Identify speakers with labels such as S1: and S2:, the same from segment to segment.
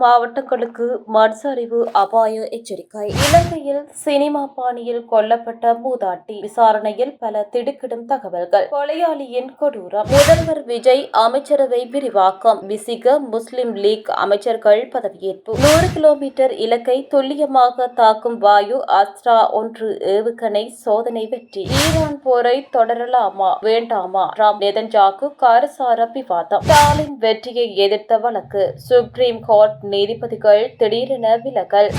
S1: மாவட்டங்களுக்கு மண் சரிவு அபாய எச்சரிக்கை. இலங்கையில் சினிமா பாணியில் கொல்லப்பட்ட மூதாட்டி விசாரணையில் பல திடுக்கிடும் தகவல்கள். கொலையாளியின் கொடூரம். முதல்வர் விஜய் அமைச்சரவை விரிவாக்கம். விசிக முஸ்லிம் லீக் அமைச்சர்கள் பதவியேற்பு. 100 கிலோமீட்டர் இலக்கை துல்லியமாக தாக்கும் வாயு அஸ்த்ரா 1 ஏவுகணை சோதனை வெற்றி. ஈரான் போரை தொடரலாமா வேண்டாமா? ராம் நெதன்யாகு காரசார விவாதம். ஸ்டாலின் வெற்றியை எதிர்த்த வழக்கு. சுப்ரீம் கோர்ட் நீதிபதிகள் திடீரென விலகல்.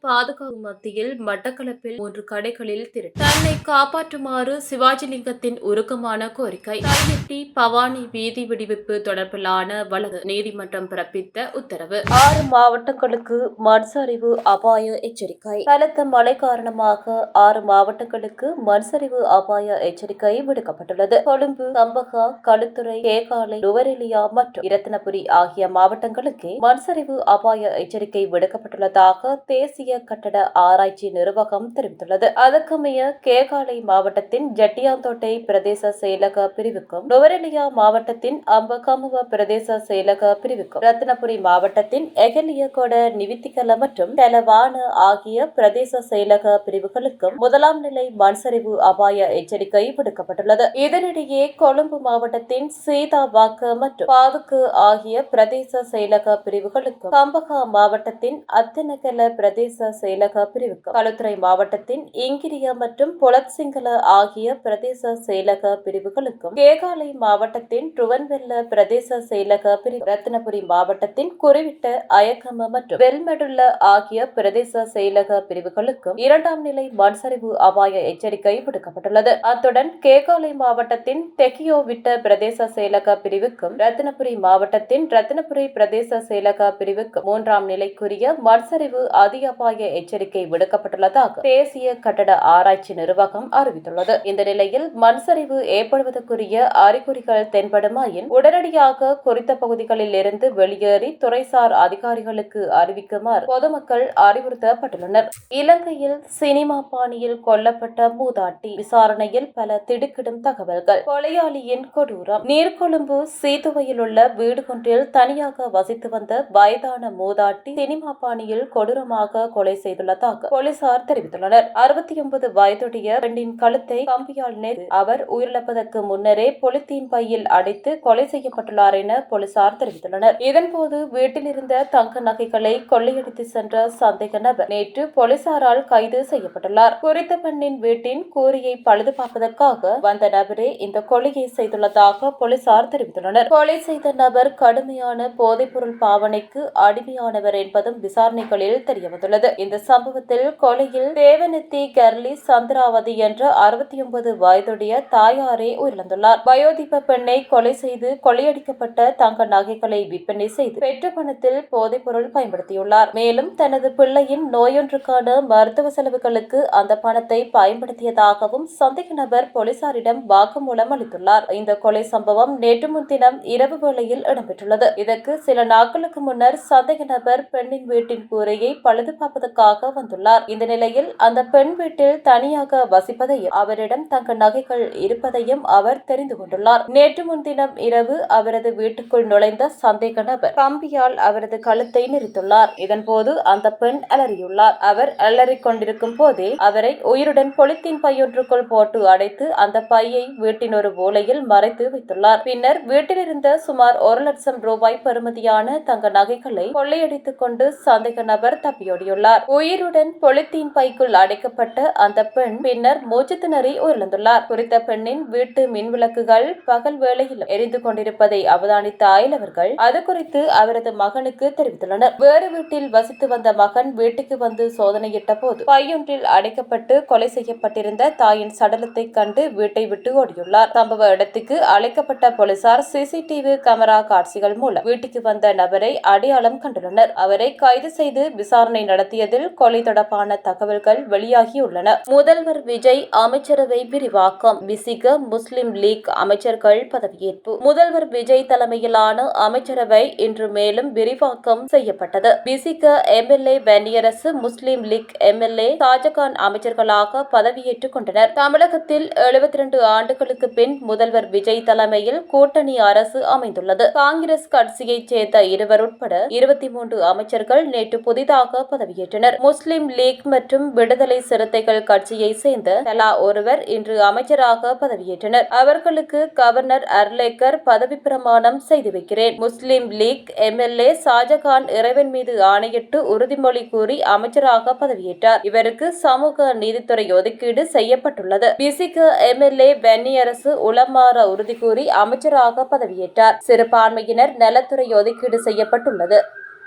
S1: பாதுகாப்பு மத்தியில் மட்டக்களப்பில் 3 கடைகளில் திருட்டு. தன்னை காப்பாற்றுமாறு சிவாஜிலிங்கத்தின் உருக்கமான கோரிக்கை. கையெட்டி பவானி வீதி விடுவிப்பு தொடர்பிலான வழக்கு நீதிமன்றம் பிறப்பித்த உத்தரவு. 6 மாவட்டங்களுக்கு மண் சரிவு அபாய எச்சரிக்கை. பலத்த மழை காரணமாக 6 மாவட்டங்களுக்கு மண் சரிவு அபாய எச்சரிக்கை விடுக்கப்பட்டுள்ளது. கொழும்பு, கம்பகா, களுத்துறை, கேகாலை, நுவரெலியா மற்றும் இரத்தினபுரி ஆகிய மாவட்டங்களுக்கு மண் சரிவு அபாய எச்சரிக்கை விடுக்கப்பட்டுள்ளதாக தேசிய கட்டட ஆராய்ச்சி நிர்வாகம் தெரிவித்துள்ளது. அதற்கமைய கேகாலை மாவட்டத்தின் ஜட்டியாந்தோட்டை பிரதேச செயலக பிரிவுக்கும், நுவரெலியா மாவட்டத்தின் அம்பகமுவ பிரதேச செயலக பிரிவுக்கும், ரத்தினபுரி மாவட்டத்தின் எகலியகொட, நிவித்திகல மற்றும் தெலவான ஆகிய பிரதேச செயலக பிரிவுகளுக்கும் 1ஆம் நிலை மண் சரிவு அபாய எச்சரிக்கை விடுக்கப்பட்டுள்ளது. இதனிடையே கொழும்பு மாவட்டத்தின் சீதாவாக்க மற்றும் பாதுக்கு ஆகிய பிரதேச செயலக பிரிவுகளுக்கும், கம்பகா மாவட்டத்தின் அத்தனகல பிரதேச செயலக பிரிவுக்கும், களுத்துறை மாவட்டத்தின் இங்கிரிய மற்றும் பொலத்சிங்கல ஆகிய பிரதேச செயலக பிரிவுகளுக்கும், கேகாலை மாவட்டத்தின் ருவன்வெல்ல பிரதேச செயலக பிரிவு, ரத்தினபுரி மாவட்டத்தின் குறிவிட்ட அயக்கம மற்றும் வெல்மெடுள்ள ஆகிய பிரதேச செயலக பிரிவுகளுக்கும் 2ஆம் நிலை மண் சரிவு அபாய எச்சரிக்கை விடுக்கப்பட்டுள்ளது. அத்துடன் கேகாலை மாவட்டத்தின் தெகியோவிட்ட பிரதேச செயலக பிரிவுக்கும், ரத்தினபுரி மாவட்டத்தின் ரத்தினபுரி பிரதேச செயலக பிரிவுக்கும் 3ஆம் நிலைக்குரிய மண் சரிவு அபாய எச்சரிக்கை விடுக்கப்பட்டுள்ளதாக தேசிய கட்டட ஆராய்ச்சி நிர்வாகம் அறிவித்துள்ளது. இந்த நிலையில் மண் சரிவு ஏற்படுவதற்குரிய அறிகுறிகள் தென்படுமாயின் உடனடியாக குறித்த பகுதிகளில் இருந்து வெளியேறி துறைசார் அதிகாரிகளுக்கு அறிவிக்குமாறு பொதுமக்கள் அறிவுறுத்தப்பட்டுள்ளனர். இலங்கையில் சினிமா பாணியில் கொல்லப்பட்ட மூதாட்டி விசாரணையில் பல திடுக்கிடும் தகவல்கள். கொலையாளியின் கொடூரம். நீர்கொழும்பு சீதுவையில் உள்ள வீடு ஒன்றில் தனியாக வசித்து வந்த வயதான மூதாட்டி சினிமா பாணியில் கொடூரமாக கொலை செய்துள்ளதாக போலீசார் தெரிவித்துள்ளனர். 69 வயதுடைய பெண்ணின் கழுத்தை கம்பியால் நேர்த்து அவர் உயிரிழப்பதற்கு முன்னரே பொலித்தீன் பையில் அடைத்து கொலை செய்யப்பட்டுள்ளார் என போலீசார் தெரிவித்துள்ளனர். இதன்போது வீட்டில் இருந்த தங்க நகைகளை கொள்ளையடித்து சென்ற சந்தேக நபர் நேற்று போலீசாரால் கைது செய்யப்பட்டுள்ளார். குறித்த பெண்ணின் வீட்டின் கூரையை பழுது பார்ப்பதற்காக வந்த நபரே இந்த கொலையை செய்துள்ளதாக போலீசார் தெரிவித்துள்ளனர். கொலை செய்த நபர் கடுமையான போதைப்பொருள் பாவனைக்கு அடிமையானவர் என்பதும் விசாரணைகளில் தெரியவந்துள்ளது. இந்த சம்பவத்தில் கொலையில் தேவநெத்தி கர்லி சந்திராவதி என்ற 69 வயதுடைய தாயாரே உயிரிழந்துள்ளார். வயோதிப பெண்ணை கொலை செய்து கொள்ளையடிக்கப்பட்ட தங்க நகைகளை விற்பனை செய்து பெற்ற பணத்தில் போதைப்பொருள் பயன்படுத்தியுள்ளார். மேலும் தனது பிள்ளையின் நோயொன்றுக்கான மருத்துவ செலவுகளுக்கு அந்த பணத்தை பயன்படுத்தியதாகவும் சந்தேக நபர் போலீசாரிடம் வாக்குமூலம் அளித்துள்ளார். இந்த கொலை சம்பவம் நேற்று முன்தினம் இரவு வேளையில் இடம்பெற்றுள்ளது. இதற்கு சில நாட்களுக்கு முன்னர் சந்தேக நபர் பெண்ணின் வீட்டின் கூரையை பழுது பார்ப்பதற்காக வந்துள்ளார். இந்த நிலையில் அந்த பெண் வீட்டில் தனியாக வசிப்பதையும் அவரிடம் தங்க நகைகள் இருப்பதையும் அவர் தெரிந்து கொண்டுள்ளார். நேற்று முன்தினம் இரவு அவரது வீட்டுக்குள் நுழைந்த சந்தேக நபர் கம்பியால் அவரது கழுத்தை நெரித்துள்ளார். இதன்போது அந்த பெண் அலறியுள்ளார். அவர் அலறிக் கொண்டிருக்கும் போதே அவரை உயிருடன் பொலித்தீன் பையொன்றுக்குள் போட்டு அடைத்து அந்த பையை வீட்டின் ஒரு மூலையில் மறைத்து வைத்துள்ளார். பின்னர் வீட்டிலிருந்த சுமார் 1 லட்சம் ரூபாய் பெறுமதியான தங்க நகைகளை கொள்ளையடித்துக் கொண்டு சந்தேக நபர் தப்பியோடியுள்ளார். உயிருடன் பொலித்தீன் பைக்குள் அடைக்கப்பட்ட அந்த பெண் பின்னர் மூச்சு திணறி உயிரிழந்துள்ளார். குறித்த பெண்ணின் வீட்டு மின்விளக்குகள் பகல் வேளையில் எரிந்து கொண்டிருப்பதை அவதானித்த அயலவர்கள் அது குறித்து அவரது மகனுக்கு தெரிவித்துள்ளனர். வேறு வீட்டில் வசித்து வந்த மகன் வீட்டுக்கு வந்து சோதனையிட்ட போது பையொன்றில் அடைக்கப்பட்டு கொலை செய்யப்பட்டிருந்த தாயின் சடலத்தை கண்டு வீட்டை விட்டு ஓடியுள்ளார். சம்பவ இடத்துக்கு அழைக்கப்பட்ட போலீசார் சிசிடிவி கேமரா காட்சிகள் மூலம் வீட்டுக்கு வந்த நபரை அடையாளம் கண்டுள்ளனர். அவரை கைது செய்து விசாரணை நடத்தியதில் கொலை தொடர்பான தகவல்கள் வெளியாகியுள்ளன. முதல்வர் விஜய் அமைச்சரவை விரிவாக்கம். விசிக முஸ்லிம் லீக் அமைச்சர்கள் பதவியேற்பு. முதல்வர் விஜய் தலைமையிலான அமைச்சரவை இன்று மேலும் விரிவாக்கம் செய்யப்பட்டது. விசிக எம்எல்ஏ வன்னியரசு, முஸ்லிம் லீக் எம்எல்ஏ ஷாஜகான் அமைச்சர்களாக பதவியேற்றுக் கொண்டனர். தமிழகத்தில் 72 ஆண்டுகளுக்கு பின் முதல்வர் விஜய் தலைமையில் கூட்டணி அரசு அமைந்துள்ளது. காங்கிரஸ் கட்சியைச் சேர்ந்த இருவர் உட்பட 23 அமைச்சர்கள் நேற்று புதிதாக பதவியேற்றனர். முஸ்லிம் லீக் மற்றும் விடுதலை சிறுத்தைகள் கட்சியை சேர்ந்த தலா ஒருவர் இன்று அமைச்சராக பதவியேற்றனர். அவர்களுக்கு கவர்னர் அர்லேக்கர் பதவி பிரமாணம் செய்து வைக்கிறேன். முஸ்லிம் லீக் எம்எல்ஏ ஷாஜகான் இறைவன் மீது ஆணையிட்டு உறுதிமொழி கூறி அமைச்சராக பதவியேற்றார். இவருக்கு சமூக நீதித்துறை ஒதுக்கீடு செய்யப்பட்டுள்ளது. பிசிக எம்எல்ஏ வன்னியரசு உளமாற உறுதி கூறி அமைச்சராக பதவியேற்றார். சிறுபான்மையினர் நலத்துறை ஒதுக்கீடு செய்யப்பட்டுள்ளது.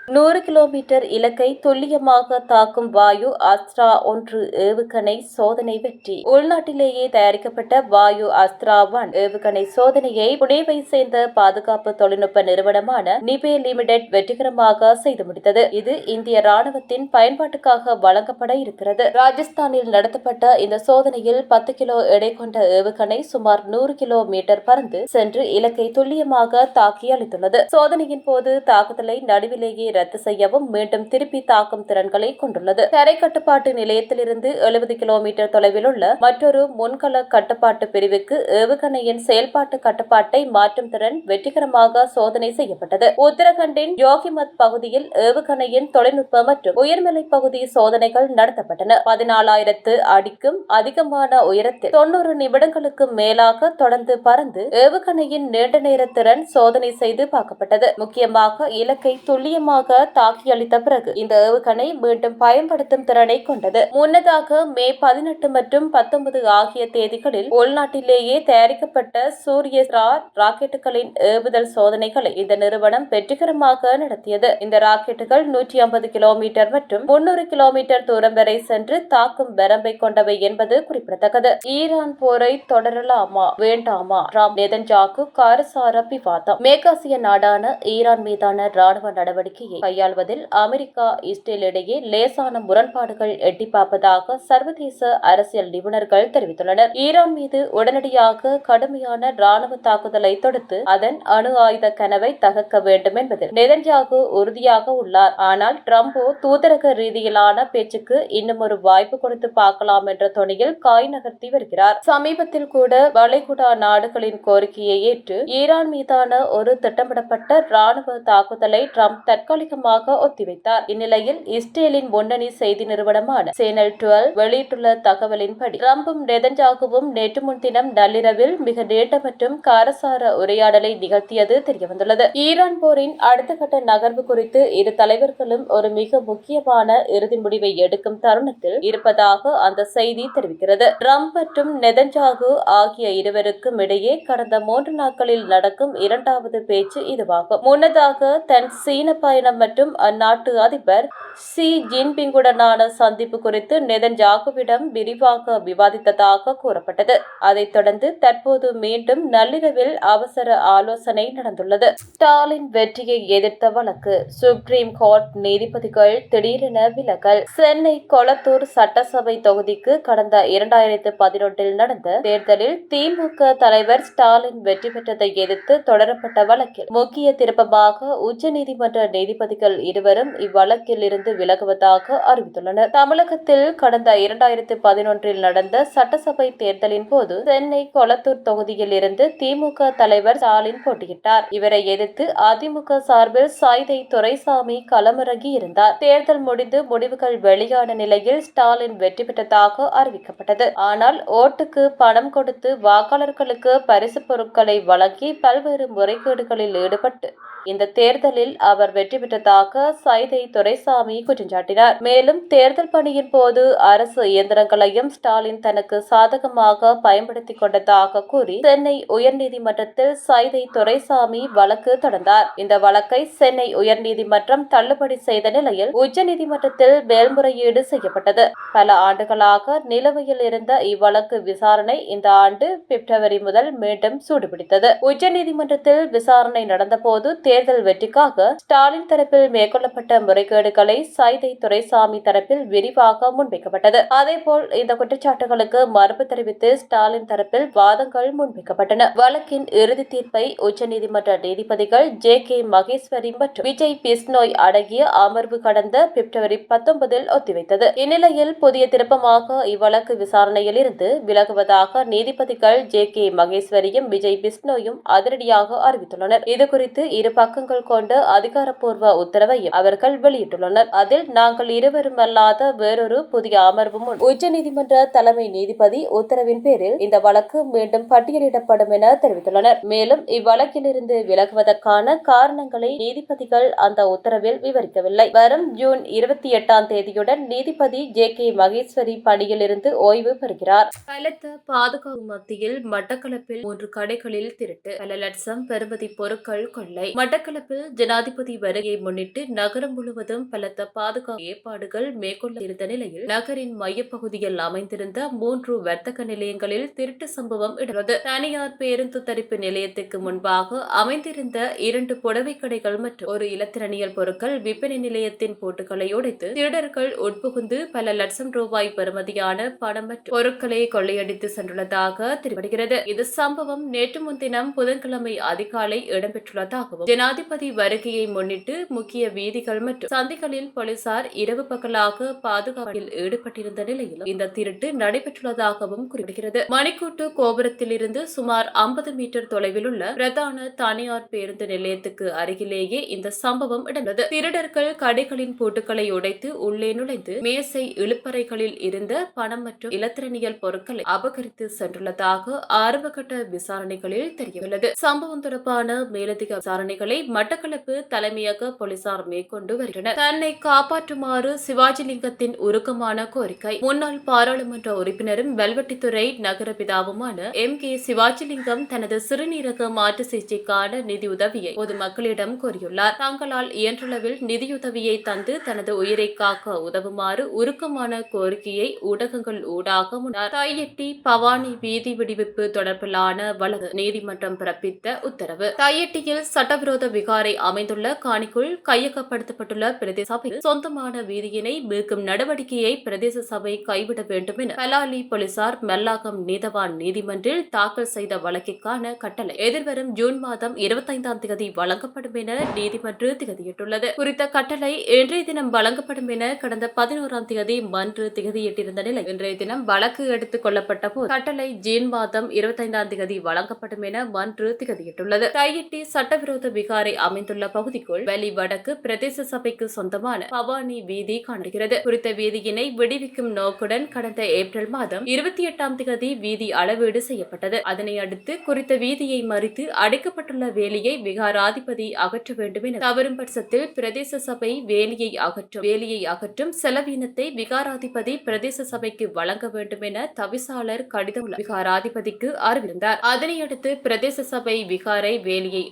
S1: 100 கிலோமீட்டர் இலக்கை துல்லியமாக தாக்கும் வாயு அஸ்த்ரா 1 ஏவுகணை சோதனை வெற்றி. உள்நாட்டிலேயே தயாரிக்கப்பட்ட வாயு அஸ்த்ரா 1 ஏவுகணை சோதனையை புனேவை சேர்ந்த பாதுகாப்பு தொழில்நுட்ப நிறுவனமான நிபே லிமிடெட் வெற்றிகரமாக செய்து முடித்தது. இது இந்திய ராணுவத்தின் பயன்பாட்டுக்காக வழங்கப்பட இருக்கிறது. ராஜஸ்தானில் நடத்தப்பட்ட இந்த சோதனையில் 10 கிலோ எடை கொண்ட ஏவுகணை சுமார் 100 கிலோமீட்டர் பறந்து சென்று இலக்கை துல்லியமாக தாக்கி அளித்துள்ளது. சோதனையின் போது தாக்குதலை நடுவிலேயே ரத்து செய்யவும் மீண்டும் திருப்பி தாக்கும் திறன்களை கொண்டுள்ளது. தரை கட்டுப்பாட்டு நிலையத்திலிருந்து 70 கிலோமீட்டர் தொலைவில் உள்ள மற்றொரு முன்கள கட்டுப்பாட்டு பிரிவுக்கு ஏவுகணையின் செயல்பாட்டு கட்டுப்பாட்டை மாற்றும் திறன் வெற்றிகரமாக சோதனை செய்யப்பட்டது. உத்தரகண்டின் யோகிமத் பகுதியில் ஏவுகணையின் தொழில்நுட்ப மற்றும் உயர்மலை பகுதி சோதனைகள் நடத்தப்பட்டன. 14,000 அடிக்கும் அதிகமான உயரத்தில் 90 நிமிடங்களுக்கு மேலாக தொடர்ந்து பறந்து ஏவுகணையின் நீண்ட நேர திறன் சோதனை செய்து பார்க்கப்பட்டது. முக்கியமாக இலக்கை துல்லியமாக தாக்கி அளித்த பிறகு இந்த ஏவுகணை மீண்டும் பயன்படுத்தும் திறனை கொண்டது. முன்னதாக மே 18 மற்றும் 19 ஆகிய தேதிகளில் உள்நாட்டிலேயே தயாரிக்கப்பட்ட சூரியஸ்ரா ராக்கெட்டுகளின் ஏவுதல் சோதனைகளை இந்த நிறுவனம் வெற்றிகரமாக நடத்தியது. இந்த ராக்கெட்டுகள் 150 கிலோமீட்டர் மற்றும் 300 கிலோமீட்டர் தூரம் வரை சென்று தாக்கும் வரம்பை கொண்டவை என்பது குறிப்பிடத்தக்கது. ஈரான் போரை தொடரலாமா வேண்டாமா? ட்ரம்ப் நெதன்யாகு காரசார விவாதம். மேற்காசிய நாடான ஈரான் மீதான ராணுவ நடவடிக்கையை கையாள்வதில் அமெரிக்கா இஸ்ரேல் இடையே லேசான முரண்பாடுகள் எட்டி பார்ப்பதாக சர்வதேச அரசியல் நிபுணர்கள் தெரிவித்துள்ளனர். ஈரான் மீது உடனடியாக கடுமையான ராணுவ தாக்குதலை தொடுத்து அதன் அணு ஆயுத கனவை தகர்க்க வேண்டும் என்பதில் நெதன்யாகு உறுதியாக உள்ளார். ஆனால் ட்ரம்போ தூதரக ரீதியிலான பேச்சுக்கு இன்னும் ஒரு வாய்ப்பு கொடுத்து பார்க்கலாம் என்ற தொனியில் காய் நகர்த்தி வருகிறார். சமீபத்தில் கூட வளைகுடா நாடுகளின் கோரிக்கையை ஏற்று ஈரான் மீதான ஒரு திட்டமிடப்பட்ட ராணுவ தாக்குதலை ட்ரம்ப் தற்காலிகமாக ஒத்திவைத்தார். இந்நிலையில் இஸ்ரேலின் முன்னணி செய்தி நிறுவனமான சேனல் 12 வெளியிட்டுள்ள தகவலின்படி ட்ரம்பும் நெதன்யாகுவும் நேற்று முன்தினம் நள்ளிரவில் மிக நீண்ட மற்றும் காரசார உரையாடலை நிகழ்த்தியது தெரியவந்துள்ளது. ஈரான் போரின் அடுத்த கட்ட நகர்வு குறித்து இரு தலைவர்களும் ஒரு மிக முக்கியமான இறுதி முடிவை எடுக்கும் தருணத்தில் இருப்பதாக அந்த செய்தி தெரிவிக்கிறது. ட்ரம்ப் மற்றும் நெதன்யாகு ஆகிய இருவருக்கும் இடையே கடந்த 3 நாட்களில் நடக்கும் இரண்டாவது பேச்சு இதுவாகும். முன்னதாக தன் சீன பயணம் மற்றும் அந்நாட்டு அதிபர் ஷி ஜின்பிங்குடனான சந்திப்பு குறித்து நெதன்யாகுவிடம் விரிவாக விவாதித்ததாக கூறப்பட்டது. அதைத் தொடர்ந்து தற்போது மீண்டும் நள்ளிரவில் அவசர ஆலோசனை நடந்துள்ளது. ஸ்டாலின் வெற்றியை எதிர்த்த வழக்கு சுப்ரீம் கோர்ட் நீதிபதிகள் திடீரென விலகல். சென்னை கொளத்தூர் சட்டசபை தொகுதிக்கு கடந்த 2011 நடந்த தேர்தலில் திமுக தலைவர் ஸ்டாலின் வெற்றி பெற்றதை எதிர்த்து தொடரப்பட்ட வழக்கில் முக்கிய திருப்பமாக உச்சநீதிமன்ற நீதிபதிகள் இருவரும் இவ்வழக்கில் இருந்து விலகுவதாக அறிவித்துள்ளனர். தமிழகத்தில் கடந்த 2011 நடந்த சட்டசபை தேர்தலின் போது சென்னை கொளத்தூர் தொகுதியில் இருந்து திமுக தலைவர் ஸ்டாலின் போட்டியிட்டார். இவரை எதிர்த்து அதிமுக சார்பில் சாய்தை துரைசாமி களமிறங்கி இருந்தார். தேர்தல் முடிந்து முடிவுகள் வெளியான நிலையில் ஸ்டாலின் வெற்றி பெற்றதாக அறிவிக்கப்பட்டது. ஆனால் ஓட்டுக்கு பணம் கொடுத்து வாக்காளர்களுக்கு பரிசு பொருட்களை வழங்கி பல்வேறு முறைகேடுகளில் ஈடுபட்டு இந்த தேர்தலில் அவர் வெற்றி பெற்றதாக சாய்தை துரைசாமி குற்றம் சாட்டினார். மேலும் தேர்தல் பணியின் போது அரசு இயந்திரங்களையும் ஸ்டாலின் தனக்கு சாதகமாக பயன்படுத்திக் கொண்டதாக கூறி சென்னை உயர்நீதிமன்றத்தில் சாய்தை துரைசாமி வழக்கு தொடர்ந்தார். இந்த வழக்கை சென்னை உயர்நீதிமன்றம் தள்ளுபடி செய்த நிலையில் உச்சநீதிமன்றத்தில் மேல்முறையீடு செய்யப்பட்டது. பல ஆண்டுகளாக நிலுவையில் இருந்த இவ்வழக்கு விசாரணை இந்த ஆண்டு பிப்ரவரி முதல் மீண்டும் சூடுபிடித்தது. உச்சநீதிமன்றத்தில் விசாரணை நடந்தபோது தேர்தல் வெற்றிக்காக ஸ்டாலின் தரப்பில் மேற்கொள்ளப்பட்ட முறைகேடுகளை சாய்தை துரைசாமி தரப்பில் விரிவாக முன்வைக்கப்பட்டது. அதேபோல் இந்த குற்றச்சாட்டுகளுக்கு மறுப்பு தெரிவித்து ஸ்டாலின் தரப்பில் வாதங்கள் முன்வைக்கப்பட்டன. வழக்கின் இறுதி தீர்ப்பை உச்சநீதிமன்ற நீதிபதிகள் ஜே.கே. மகேஸ்வரி மற்றும் விஜய் பிஸ்னோய் அடங்கிய அமர்வு கடந்த பிப்ரவரி 19 ஒத்திவைத்தது. இந்நிலையில் புதிய திருப்பமாக இவ்வழக்கு விசாரணையில் இருந்து விலகுவதாக நீதிபதிகள் ஜே.கே. மகேஸ்வரியும் விஜய் பிஸ்னோயும் அதிரடியாக அறிவித்துள்ளனர். இதுகுறித்து இரு பக்கங்கள் கொண்ட அதிகாரப்பூர்வ உத்தரவையும் அவர்கள் வெளியிட்டுள்ளனர். அதில் நாங்கள் இருவரும் அல்லாத வேறொரு புதிய அமர்வு முன் உச்சநீதிமன்ற தலைமை நீதிபதி உத்தரவின் பேரில் இந்த வழக்கு மீண்டும் பட்டியலிடப்படும் என தெரிவித்துள்ளனர். மேலும் இவ்வழக்கிலிருந்து விலகுவதற்கான காரணங்களை நீதிபதிகள் அந்த உத்தரவில் விவரிக்கவில்லை. வரும் ஜூன் 28ஆம் தேதியுடன் நீதிபதி ஜே.கே. மகேஸ்வரி பணியில் இருந்து ஓய்வு பெறுகிறார். பலத்த பாதுகாப்பு மத்தியில் மட்டக்களப்பில் 3 கடைகளில் திருட்டு, பல லட்சம் பெறுமதி பொருட்கள் கொள்ளை. மட்டக்களப்பில் ஜனாதிபதி வருகையை முன்னிட்டு நகரம் முழுவதும் பலத்த பாதுகாப்பு ஏற்பாடுகள் மேற்கொள்ள இருந்த நிலையில் நகரின் மையப்பகுதியில் அமைந்திருந்த 3 வர்த்தக நிலையங்களில் திருட்டு சம்பவம் இடம்பெற்றது. தனியார் பேருந்து தரிப்பு நிலையத்துக்கு முன்பாக அமைந்திருந்த 2 புடவை கடைகள் மற்றும் ஒரு இலத்திரனியல் பொருட்கள் விற்பனை நிலையத்தின் பூட்டுகளை உடைத்து திருடர்கள் உட்புகுந்து பல லட்சம் ரூபாய் பெறுமதியான பணம் மற்றும் பொருட்களை கொள்ளையடித்து சென்றுள்ளதாக தெரிவிக்கிறது. இது சம்பவம் நேற்று முன்தினம் புதன்கிழமை அதிகாலை இடம்பெற்றுள்ளதாகவும் ஜனாதிபதி வருகையை முன்னிட்டு முக்கிய வீதிகள் மற்றும் சந்தைகளில் போலீசார் இரவு பகலாக பாதுகாப்பில் ஈடுபட்டிருந்த நிலையிலும் இந்த திருட்டு நடைபெற்றுள்ளதாகவும் குறிப்பிடுகிறது. மணிக்கூட்டு கோபுரத்தில் இருந்து சுமார் 50 மீட்டர் தொலைவில் உள்ள பிரதான தனியார் பேருந்து நிலையத்துக்கு அருகிலேயே இந்த சம்பவம் இடம்பெற்றது. திருடர்கள் கடைகளின் பூட்டுகளை உடைத்து உள்ளே நுழைந்து மேசை இழுப்பறைகளில் இருந்த பணம் மற்றும் இலத்திரனியல் பொருட்களை அபகரித்து சென்றுள்ளதாக ஆரம்பகட்ட விசாரணைகளில் தெரியவுள்ளது. சம்பவம் தொடர்பான மேலதிக விசாரணைகளை மட்டக்களப்பு தலைமையக போலீசார் மேற்கொண்டு வருகின்றனர். தன்னை காப்பாற்றுமாறு சிவாஜிலிங்கத்தின் உருக்கமான கோரிக்கை. முன்னாள் பாராளுமன்ற உறுப்பினரும் வெல்வெட்டித்துறை நகர பிதாவுமான எம்.கே. சிவாஜிலிங்கம் தனது சிறுநீரக மாற்று சிகிச்சைக்கான நிதியுதவியை பொதுமக்களிடம் கோரியுள்ளார். தங்களால் இயன்றளவில் நிதியுதவியை தந்து தனது உயிரை காக்க உதவுமாறு உருக்கமான கோரிக்கையை ஊடகங்கள் ஊடாக முன்னார். தையெட்டி பவானி வீதி விடுவிப்பு தொடர்பிலான வழக்கு நீதிமன்றம் பிறப்பித்த உத்தரவு. தையெட்டியில் சட்டவிரோத விகாரை அமைந்துள்ள காணிக்குள் கையகப்படுத்தப்பட்டுள்ள பிரதேச சபையில் சொந்தமான வீதியினை மீட்கும் நடவடிக்கையை பிரதேச சபை கைவிட வேண்டும் என பலாலி போலீசார் மெல்லாகம் நீதவான் நீதிமன்றில் தாக்கல் செய்த வழக்கிற்கான கட்டளை எதிர்வரும் ஜூன் மாதம் 25ஆம் தேதி வழங்கப்படும் என நீதிமன்றம் திகதியிட்டுள்ளது. குறித்த கட்டளை இன்றைய தினம் வழங்கப்படும் என கடந்த 11ஆம் தேதி மன்று திகதியிட்டிருந்த நிலை இன்றைய தினம் வழக்கு எடுத்துக் கொள்ளப்பட்ட போது கட்டளை ஜூன் மாதம் 25ஆம் தேதி வழங்கப்படும் என மன்று திகதியிட்டுள்ளது. தையிட்டி சட்டவிரோத விகாரை அமைந்துள்ள பகுதிக்குள் வெளி வடக்கு பிரதேச சபைக்கு சொந்தமான பவானி வீதி காண்கிறது. குறித்த வீதியினை விடுவிக்கும் நோக்குடன் கடந்த ஏப்ரல் மாதம் 28ஆம் தேதி வீதி அளவீடு செய்யப்பட்டது. அதனை அடுத்து குறித்த வீதியை மறித்து அடைக்கப்பட்டுள்ள வேலியை விகாராதிபதி அகற்ற வேண்டும் என தவறும் பட்சத்தில் பிரதேச சபை வேலியை அகற்றும் செலவினத்தை விகாராதிபதி பிரதேச சபைக்கு வழங்க வேண்டும் என தவிசாளர் கடிதம் விகாராதிபதிக்கு அறிவித்தார். அதனையடுத்து பிரதேச சபை விகாரை வேலியை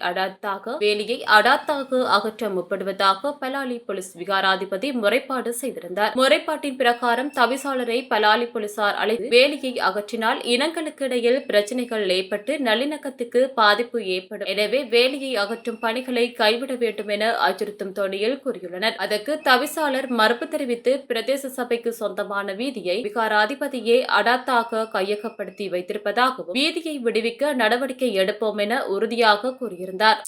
S1: அடாத்தாக அகற்ற முற்படுவதாக பலாலி போலீஸ் விகாராதிபதி முறைப்பாடு செய்திருந்தார். முறைப்பாட்டின் பிரகாரம் தவிசாளரை பலாலி போலீசார் அழைத்து வேலியை அகற்றினால் இனங்களுக்கு இடையில் பிரச்சனைகள் ஏற்பட்டு நல்லிணக்கத்துக்கு பாதிப்பு ஏற்படும். எனவே வேலியை அகற்றும் பணிகளை கைவிட வேண்டும் என அச்சுறுத்தும் தொனியில் கூறியுள்ளனர். அதற்கு தவிசாளர் மறுப்பு தெரிவித்து பிரதேச சபைக்கு சொந்தமான வீதியை விகாராதிபதியே அடாத்தாக கையகப்படுத்தி வைத்திருப்பதாகவும் வீதியை விடுவிக்க நடவடிக்கை எடுப்போம் என உறுதியாக கூறியிருந்தார்.